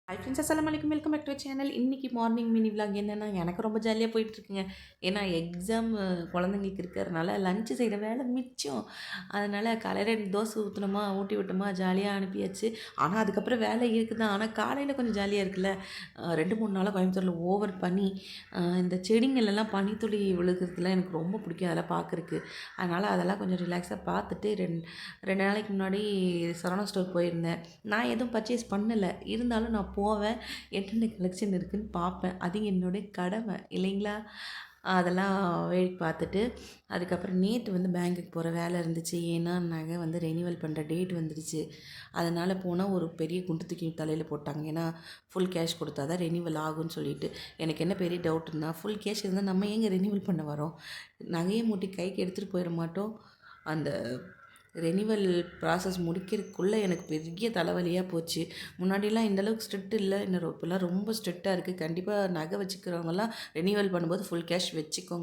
Hi friends, அஸ்ஸலாமு அலைக்கும். Welcome back to channel. இன்னைக்கு மார்னிங் மினி விலாக் என்னன்னா, எனக்கு ரொம்ப ஜாலியா போயிட்டுருக்குங்க. ஏன்னா எக்ஸாம் குழந்தைங்களுக்கு இருக்கிறதுனால லஞ்ச் செய்கிற வேலை மிச்சம். அதனால காலையில 2 தோசை ஊத்துனோமா, ஊட்டி விட்டோமா, ஜாலியா அனுப்பியாச்சு. ஆனா அதுக்கப்புறம் வேலை இருக்குது தான். ஆனா காலையில கொஞ்சம் ஜாலியா இருக்குல்ல. 2, 3 நாளா கோயம்புத்தூர்ல ஓவர் பனி. இந்த செடிங்கள்லாம் பனித்துளி விழுகிறதுலாம் எனக்கு ரொம்ப பிடிக்கும் அதெல்லாம் பார்க்குறக்கு. அதனால அதெல்லாம் கொஞ்சம் ரிலாக்ஸா பார்த்துட்டு 2 நாளைக்கு முன்னாடி சரவணா ஸ்டோர் போயிருந்தேன். நான் எதுவும் பர்ச்சேஸ் பண்ணல. இருந்தாலும் நான் போவேன். என்னென்ன கலெக்ஷன் இருக்குன்னு பார்ப்பேன். அது என்னுடைய கடமை இல்லைங்களா? அதெல்லாம் வேடிக்கை பார்த்துட்டு, அதுக்கப்புறம் நேத்து வந்து பேங்க்குக்கு போற வேலை இருந்துச்சு. ஏன்னா, நகை வந்து ரெனிவல் பண்ற டேட் வந்துருச்சு. அதனால போனா ஒரு பெரிய குண்டு தூக்கி தலையில போட்டாங்க. ஏன்னா, ஃபுல் கேஷ் குடுத்தா தான் ரெனிவல் ஆகும்ன்னு சொல்லிட்டு. எனக்கு என்ன பெரிய டவுட்டுன்னா, ஃபுல் கேஷ் இருந்தா நம்ம ஏங்க ரெனிவல் பண்ண வரோம்? நகைய மூட்டி கைக்கு எடுத்துட்டு போயிற மாட்டோம். அந்த ரெனிவல் ப்ராசஸ் முடிக்கிறதுக்குள்ளே எனக்கு பெரிய தலைவலியா போச்சு. முன்னாடிலாம் இந்த அளவுக்கு ஸ்ட்ரிக்ட் இல்ல. இப்போலாம் ரொம்ப ஸ்ட்ரிக்ட்டா இருக்கு. கண்டிப்பா நகை வச்சுக்கிறவங்கலாம் ரெனிவல் பண்ணும்போது ஃபுல் கேஷ் வச்சுக்கோங்க.